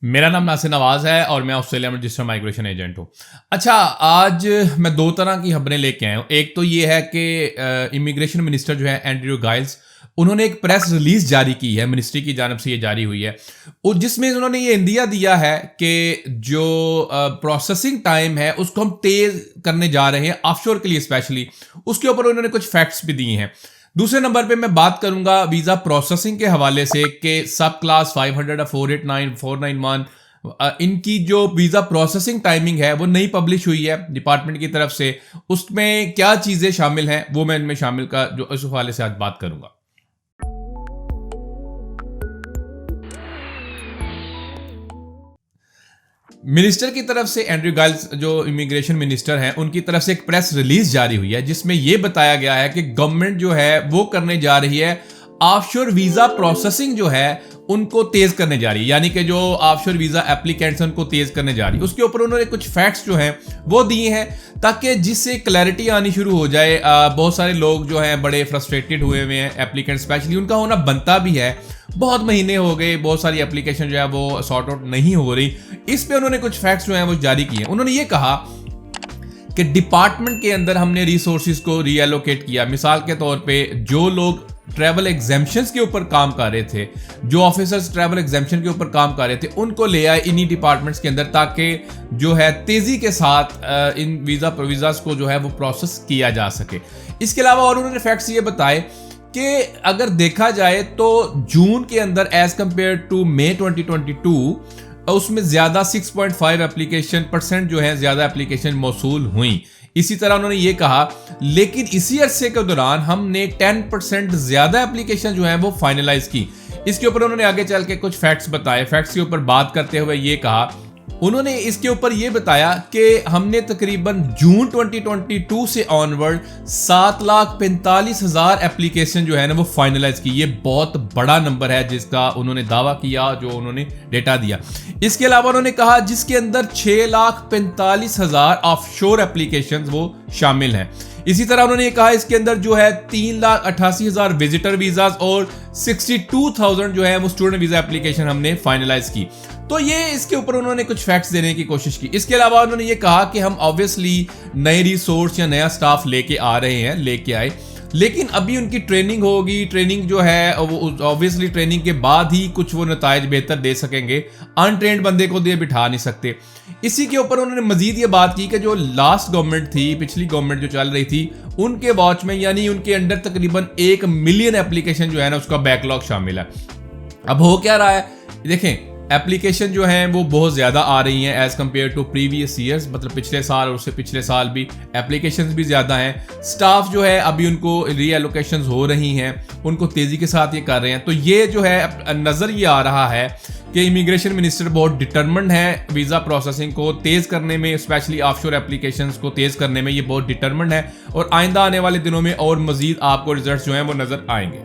मेरा नाम नासिर नवाज है और मैं ऑस्ट्रेलिया में रजिस्टर्ड माइग्रेशन एजेंट हूँ। अच्छा, आज मैं दो तरह की खबरें लेके आया हूँ। एक तो ये है कि इमिग्रेशन मिनिस्टर जो है एंड्रयू गाइल्स, उन्होंने एक प्रेस रिलीज जारी की है, मिनिस्ट्री की जानब से ये जारी हुई है, और जिसमें उन्होंने ये इंदिया दिया है कि जो प्रोसेसिंग टाइम है उसको हम तेज करने जा रहे हैं ऑफशोर के लिए स्पेशली। उसके ऊपर उन्होंने कुछ फैक्ट्स भी दिए हैं। दूसरे नंबर पे मैं बात करूंगा वीजा प्रोसेसिंग के हवाले से कि सब क्लास 500 489 491 इनकी जो वीजा प्रोसेसिंग टाइमिंग है वो नई पब्लिश हुई है डिपार्टमेंट की तरफ से। उसमें क्या चीजें शामिल हैं वो मैं इनमें शामिल का जो इस हवाले से आज बात करूंगा। मिनिस्टर की तरफ से एंड्रयू गाइल्स जो इमिग्रेशन मिनिस्टर हैं उनकी तरफ से एक प्रेस रिलीज जारी हुई है जिसमें यह बताया गया है कि गवर्नमेंट जो है वो करने जा रही है ऑफशोर वीजा प्रोसेसिंग जो है उनको तेज करने जा रही है, यानी कि जो ऑफशोर वीजा एप्लीकेंट्स उनको तेज करने जा रही है। उसके ऊपर उन्होंने कुछ फैक्ट्स जो हैं वो दिए हैं ताकि जिससे क्लैरिटी आनी शुरू हो जाए। बहुत सारे लोग जो हैं बड़े फ्रस्ट्रेटेड हुए हुए हैं, एप्लीकेंट स्पेशली, उनका होना बनता भी है। बहुत महीने हो गए, बहुत सारी एप्लीकेशन जो है वो सॉर्ट आउट नहीं हो रही। इस पे उन्होंने कुछ फैक्ट्स जो हैं वो जारी किए। उन्होंने ये कहा कि डिपार्टमेंट के अंदर हमने रिसोर्सेज को रीएलोकेट किया। मिसाल के तौर पे जो लोग ट्रैवल एग्जाम्पशंस के ऊपर काम कर रहे थे, जो ऑफिसर्स ट्रैवल एग्जाम्पशन के ऊपर काम कर रहे थे, उनको ले आए इन्हीं डिपार्टमेंट्स के अंदर ताकि जो है तेजी के साथ इन वीजास को जो है वो प्रोसेस किया जा सके। इसके अलावा और उन्होंने फैक्ट्स ये बताए कि अगर देखा जाए तो जून के अंदर एज कंपेयर टू मई 2022 उसमें ज्यादा 6.5 एप्लीकेशन परसेंट जो है ज्यादा एप्लीकेशन मौसूल हुई। इसी तरह उन्होंने ये कहा लेकिन इसी अरसे के दौरान हमने 10% ज्यादा एप्लीकेशन जो है वो फाइनलाइज की। इसके ऊपर उन्होंने आगे चल के कुछ फैक्ट्स बताए। फैक्ट्स के ऊपर बात करते हुए ये कहा, उन्होंने इसके ऊपर यह बताया कि हमने तकरीबन जून 2022 से ऑनवर्ड 7,45,000 एप्लीकेशन जो है ना वो फाइनलाइज की। ये बहुत बड़ा नंबर है जिसका उन्होंने दावा किया, जो उन्होंने डेटा दिया। इसके अलावा उन्होंने कहा जिसके अंदर 6,45,000 ऑफशोर एप्लीकेशन वो शामिल हैं। इसी तरह उन्होंने ये कहा इसके अंदर जो है 3,88,000 विजिटर वीजाज और 62,000 जो है वो स्टूडेंट वीजा एप्लीकेशन हमने फाइनलाइज की। तो ये इसके ऊपर उन्होंने कुछ फैक्ट्स देने की कोशिश की। इसके अलावा उन्होंने ये कहा कि हम ऑब्वियसली नए रिसोर्स या नया स्टाफ लेके आ रहे हैं, लेके आए, लेकिन अभी उनकी ट्रेनिंग होगी। ट्रेनिंग जो है वो ऑब्वियसली ट्रेनिंग के बाद ही कुछ वो नताइज बेहतर दे सकेंगे। अनट्रेन्ड बंदे को दे बिठा नहीं सकते। इसी के ऊपर उन्होंने मजीद ये बात की कि जो लास्ट गवर्नमेंट थी, पिछली गवर्नमेंट जो चल रही थी, उनके वॉच में यानी उनके अंडर तकरीबन 1 मिलियन एप्लीकेशन जो है ना उसका बैकलॉग शामिल है। अब हो क्या रहा है देखें, एप्लीकेशन जो हैं वो बहुत ज़्यादा आ रही हैं as compared to previous years, मतलब पिछले साल और उससे पिछले साल भी एप्लीकेशंस भी ज़्यादा हैं। स्टाफ जो है अभी उनको रीएलोकेशंस हो रही हैं, उनको तेज़ी के साथ ये कर रहे हैं। तो ये जो है नज़र ये आ रहा है कि इमिग्रेशन मिनिस्टर बहुत डिटरमिन्ड है वीज़ा प्रोसेसिंग को तेज़ करने में, स्पेशली ऑफशोर एप्लीकेशंस को तेज़ करने में ये बहुत डिटरमिन्ड है। और आइंदा आने वाले दिनों में और मज़ीद आपको रिजल्ट जो हैं वो नज़र आएंगे।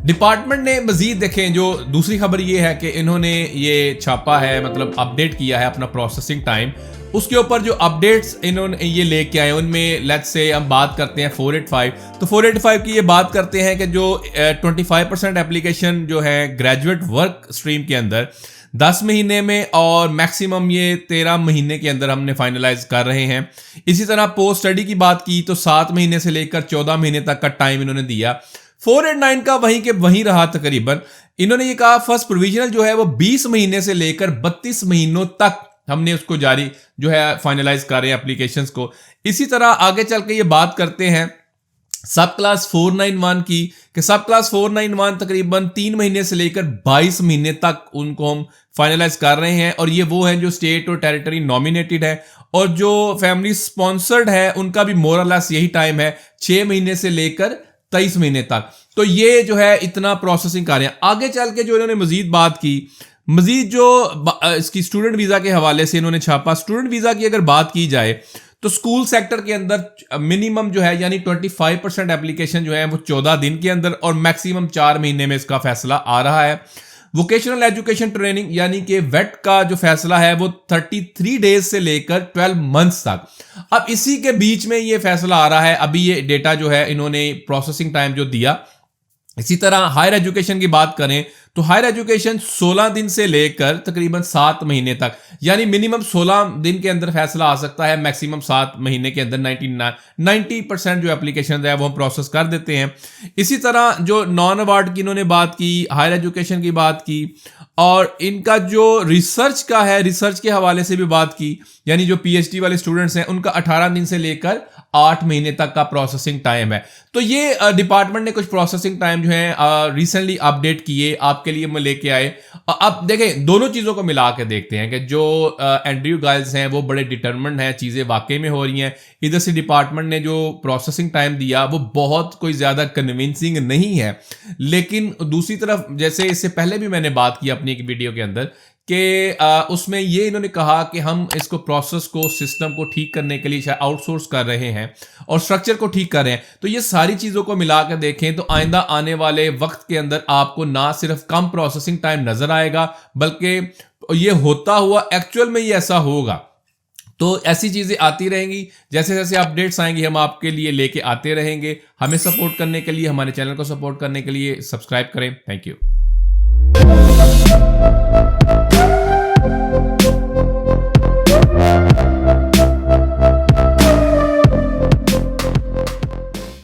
डिपार्टमेंट ने मजीद देखें, जो दूसरी खबर ये है कि इन्होंने ये छापा है, मतलब अपडेट किया है अपना प्रोसेसिंग टाइम। उसके ऊपर जो अपडेट्स इन्होंने ये लेके आए उनमें लेट्स से हम बात करते हैं 485। तो 485 की ये बात करते हैं कि जो 25% एप्लीकेशन जो है ग्रेजुएट वर्क स्ट्रीम के अंदर 10 महीने में और मैक्सिमम ये 13 महीने के अंदर हमने फाइनलाइज कर रहे हैं। इसी तरह पोस्ट स्टडी की बात की तो 7 महीने से लेकर 14 महीने तक का टाइम इन्होंने दिया। 489 का वहीं के वहीं रहा तकरीबन। इन्होंने ये कहा फर्स्ट प्रोविजनल जो है वो 20 महीने से लेकर 32 महीनों तक हमने उसको जारी जो है फाइनलाइज कर रहे हैं एप्लीकेशंस को। इसी तरह आगे चल के ये बात करते हैं सब क्लास 491 की, कि सब क्लास 491 तकरीबन 3 महीने से लेकर 22 महीने तक उनको हम फाइनलाइज कर रहे हैं। और ये वो हैं जो स्टेट और टेरिटरी नॉमिनेटेड है, और जो फैमिली स्पॉन्सर्ड है उनका भी मोर और लेस यही टाइम है, 6 महीने से लेकर 23 महीने तक। तो ये जो है इतना प्रोसेसिंग कर रहे हैं। आगे चल के जो इन्होंने मजीद बात की, मजीद जो इसकी स्टूडेंट वीजा के हवाले से इन्होंने छापा। स्टूडेंट वीजा की अगर बात की जाए तो स्कूल सेक्टर के अंदर मिनिमम जो है यानी 25% एप्लीकेशन जो है वो 14 दिन के अंदर और मैक्सिमम 4 महीने में इसका फैसला आ रहा है। वोकेशनल एजुकेशन ट्रेनिंग यानी कि वेट का जो फैसला है वो 33 डेज से लेकर 12 मंथ्स तक। अब इसी के बीच में ये फैसला आ रहा है। अभी ये डेटा जो है इन्होंने प्रोसेसिंग टाइम जो दिया इसी तरह हायर एजुकेशन की बात करें तो हायर एजुकेशन 16 दिन से लेकर तकरीबन 7 महीने तक, यानी मिनिमम 16 दिन के अंदर फैसला आ सकता है, मैक्सिमम 7 महीने के अंदर 90% जो एप्लीकेशन है वो हम प्रोसेस कर देते हैं। इसी तरह जो नॉन अवार्ड की इन्होंने बात की, हायर एजुकेशन की बात की, और इनका जो रिसर्च का है, रिसर्च के हवाले से भी बात की, यानी जो पीएचडी वाले स्टूडेंट्स हैं उनका 18 दिन से लेकर 8 महीने तक का प्रोसेसिंग टाइम है। तो ये डिपार्टमेंट ने कुछ प्रोसेसिंग टाइम जो है रिसेंटली अपडेट किए, आपके लिए मैं लेके आए। अब देखें, दोनों चीज़ों को मिला के देखते हैं कि जो एंड्रयू गाइल्स हैं वो बड़े डिटरमिन्ड हैं, चीज़ें वाकई में हो रही हैं। इधर से डिपार्टमेंट ने जो प्रोसेसिंग टाइम दिया वो बहुत कोई ज़्यादा कन्विंसिंग नहीं है, लेकिन दूसरी तरफ जैसे इससे पहले भी मैंने बात की अपनी एक वीडियो के अंदर कि उसमें ये इन्होंने कहा कि हम इसको प्रोसेस को, सिस्टम को ठीक करने के लिए शायद आउटसोर्स कर रहे हैं और स्ट्रक्चर को ठीक कर रहे हैं। तो ये सारी चीज़ों को मिला कर देखें तो आइंदा आने वाले वक्त के अंदर आपको ना सिर्फ कम प्रोसेसिंग टाइम नजर आएगा, बल्कि ये होता हुआ एक्चुअल में ये ऐसा होगा। तो ऐसी चीज़ें आती रहेंगी, जैसे जैसे अपडेट्स आएंगी हम आपके लिए लेके आते रहेंगे। हमें सपोर्ट करने के लिए, हमारे चैनल को सपोर्ट करने के लिए सब्सक्राइब करें। Thank you.